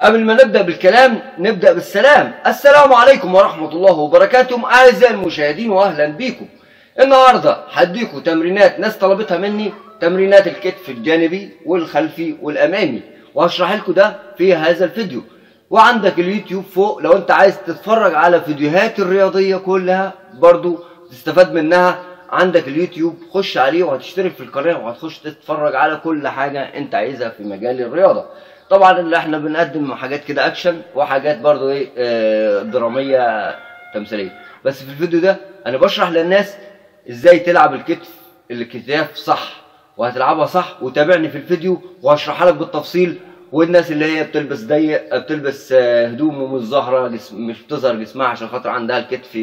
قبل ما نبدأ بالكلام نبدأ بالسلام. السلام عليكم ورحمة الله وبركاته أعزائي المشاهدين وأهلا بيكم. النهاردة هديكم تمرينات ناس طلبتها مني، تمرينات الكتف الجانبي والخلفي والأمامي، وهشرح لكم ده في هذا الفيديو. وعندك اليوتيوب فوق لو انت عايز تتفرج على فيديوهات الرياضية كلها برضو تستفاد منها. عندك اليوتيوب خش عليه وهتشترك في القناة وهتخش تتفرج على كل حاجة انت عايزها في مجال الرياضة. طبعا اللي احنا بنقدم حاجات كده اكشن وحاجات برضو درامية تمثيلية. بس في الفيديو ده انا بشرح للناس ازاي تلعب الكتاف صح، وهتلعبها صح، وتابعني في الفيديو وهشرحها لك بالتفصيل. والناس اللي هي بتلبس ضيق، بتلبس هدوم ومش ظاهره مش بتظهر جسمها عشان خاطر عندها الكتف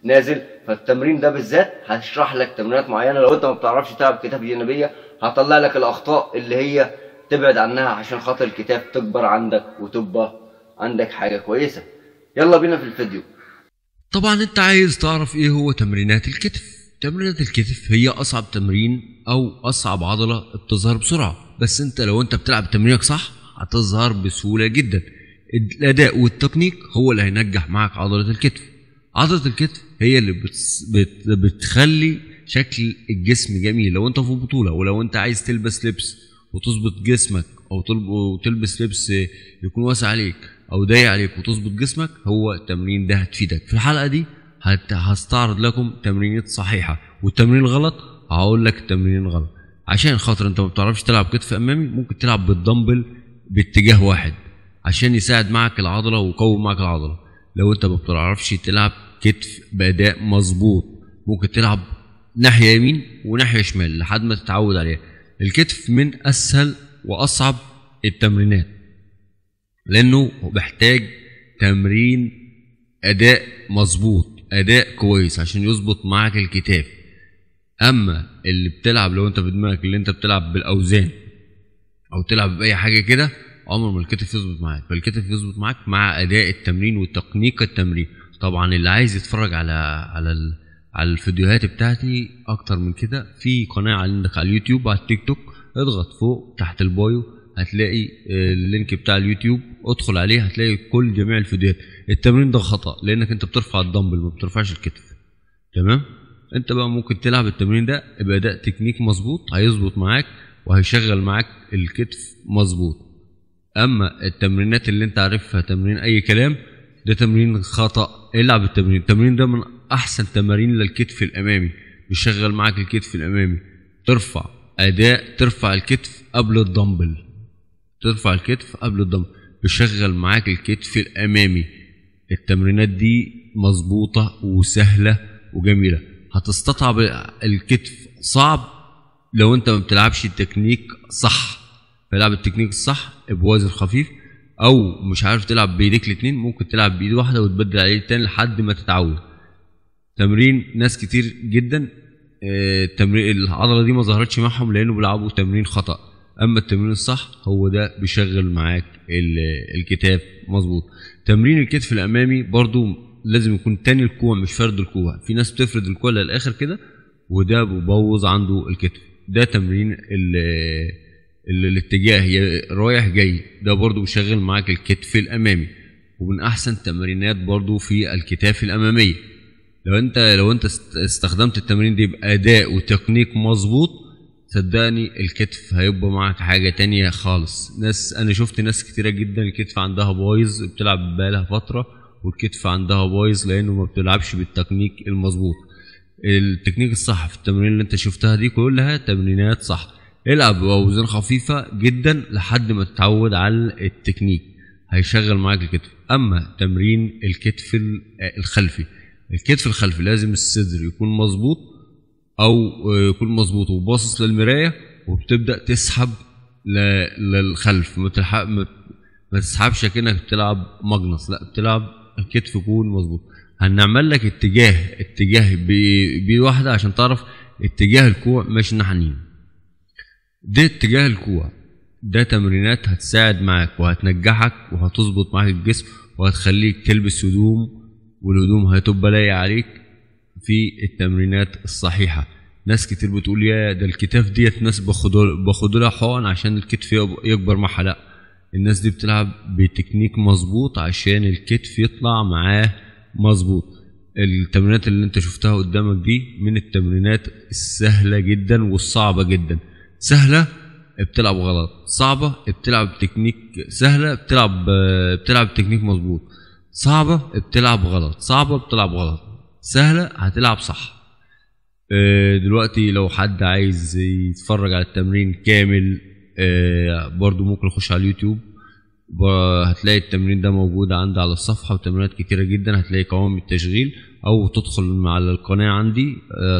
نازل، فالتمرين ده بالذات هشرح لك تمرينات معينه. لو انت ما بتعرفش تلعب كتاف جانبيه هطلع لك الاخطاء اللي هي تبعد عنها عشان خاطر الكتاف تكبر عندك وتبقى عندك حاجه كويسه. يلا بينا في الفيديو. طبعا انت عايز تعرف ايه هو تمرينات الكتف. تمرينات الكتف هي اصعب تمرين او اصعب عضله بتظهر بسرعه، بس انت لو انت بتلعب تمرينك صح هتظهر بسهوله جدا. الاداء والتكنيك هو اللي هينجح معك عضله الكتف. عضله الكتف هي اللي بتخلي شكل الجسم جميل. لو انت في بطوله ولو انت عايز تلبس لبس وتظبط جسمك او تلبس لبس يكون واسع عليك او ضيق عليك وتظبط جسمك، هو التمرين ده هتفيدك. في الحلقه دي هستعرض لكم تمرينات صحيحه، والتمرين الغلط هقول لك التمرين الغلط. عشان خاطر انت ما بتعرفش تلعب كتف امامي ممكن تلعب بالدمبل باتجاه واحد عشان يساعد معك العضله ويقوي معك العضله. لو انت ما بتعرفش تلعب كتف باداء مظبوط ممكن تلعب ناحيه يمين وناحيه شمال لحد ما تتعود عليها. الكتف من اسهل واصعب التمرينات لانه محتاج تمرين اداء مظبوط، اداء كويس عشان يظبط معك الكتاف. اما اللي بتلعب لو انت في دماغك اللي انت بتلعب بالاوزان او تلعب باي حاجه كده عمر ما الكتف يظبط معاك. فالكتف يظبط معاك مع اداء التمرين وتقنيك التمرين. طبعا اللي عايز يتفرج على الفيديوهات بتاعتي اكتر من كده في قناه عندك على اليوتيوب على التيك توك، اضغط فوق تحت البايو هتلاقي اللينك بتاع اليوتيوب، ادخل عليه هتلاقي جميع الفيديوهات. التمرين ده خطأ لانك انت بترفع الدمبل ما بترفعش الكتف. تمام؟ انت بقى ممكن تلعب التمرين ده بأداء تكنيك مظبوط هيظبط معاك وهيشغل معاك الكتف مظبوط. اما التمرينات اللي انت عارفها تمرين اي كلام ده تمرين خطأ. العب التمرين ده من احسن تمارين للكتف الامامي، بيشغل معاك الكتف الامامي. ترفع الكتف قبل الدمبل، بيشغل معاك الكتف الامامي. التمرينات دي مظبوطه وسهله وجميله. هتستطعب الكتف صعب لو انت ما بتلعبش التكنيك صح. فالعب التكنيك الصح بوزن خفيف، او مش عارف تلعب بايديك الاتنين ممكن تلعب بايد واحده وتبدل عليه التاني لحد ما تتعود. تمرين ناس كتير جدا تمرين العضله دي ما ظهرتش معهم لانه بيلعبوا تمرين خطأ. اما التمرين الصح هو ده بيشغل معاك الكتاف مظبوط. تمرين الكتف الامامي برضو لازم يكون تاني الكوع مش فرد الكوع. في ناس بتفرد الكوع للاخر كده وده بيبوظ عنده الكتف. ده تمرين الاتجاه رايح جاي، ده برضو بيشغل معاك الكتف الامامي، ومن احسن تمرينات برضو في الكتاف الاماميه. لو انت استخدمت التمرين دي باداء وتكنيك مظبوط صدقني الكتف هيبقى معك حاجه تانية خالص. انا شفت ناس كتيره جدا الكتف عندها بايظ، بتلعب بقالها فتره والكتف عندها بايظ لانه ما بتلعبش بالتكنيك المظبوط. التكنيك الصح في التمرين اللي انت شفتها دي كلها تمرينات صح. العب باوزان خفيفه جدا لحد ما تتعود على التكنيك هيشغل معاك الكتف. اما تمرين الكتف الخلفي لازم الصدر يكون مظبوط وباصص للمرايه، وبتبدا تسحب للخلف. ما تسحبش كأنك بتلعب ماجنس، لا بتلعب الكتف يكون مظبوط. هنعمل لك اتجاه بيد واحده عشان تعرف اتجاه الكوع ماشي الناحيه اليمين. ده اتجاه الكوع. ده تمرينات هتساعد معاك وهتنجحك وهتظبط معاك الجسم وهتخليك تلبس هدوم، والهدوم هتبقى لايقه عليك في التمرينات الصحيحه. ناس كتير بتقول يا ده الكتاف ديت ناس باخد لها حقن عشان الكتف يكبر معها. لا، الناس دي بتلعب بتكنيك مظبوط عشان الكتف يطلع معاه مظبوط. التمرينات اللي انت شفتها قدامك دي من التمرينات السهلة جدا والصعبة جدا. سهلة بتلعب غلط، صعبة بتلعب تكنيك سهلة بتلعب تكنيك مظبوط، صعبة بتلعب غلط، صعبة بتلعب غلط، سهلة هتلعب صح. دلوقتي لو حد عايز يتفرج على التمرين كامل برضو ممكن يخش على اليوتيوب، هتلاقي التمرين ده موجود عندي على الصفحة، وتمرينات كتيرة جدا. هتلاقي قوائم التشغيل، او تدخل على القناة عندي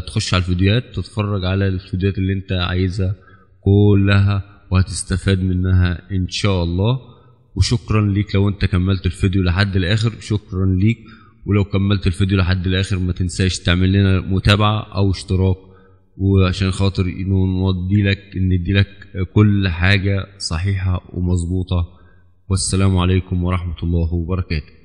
تخش على الفيديوهات، تتفرج على الفيديوهات اللي انت عايزها كلها وهتستفاد منها ان شاء الله. وشكرا ليك لو انت كملت الفيديو لحد الاخر، شكرا ليك. ولو كملت الفيديو لحد الاخر ما تنساش تعمل لنا متابعة او اشتراك، وعشان خاطر ندي لك كل حاجة صحيحة ومظبوطة. والسلام عليكم ورحمة الله وبركاته.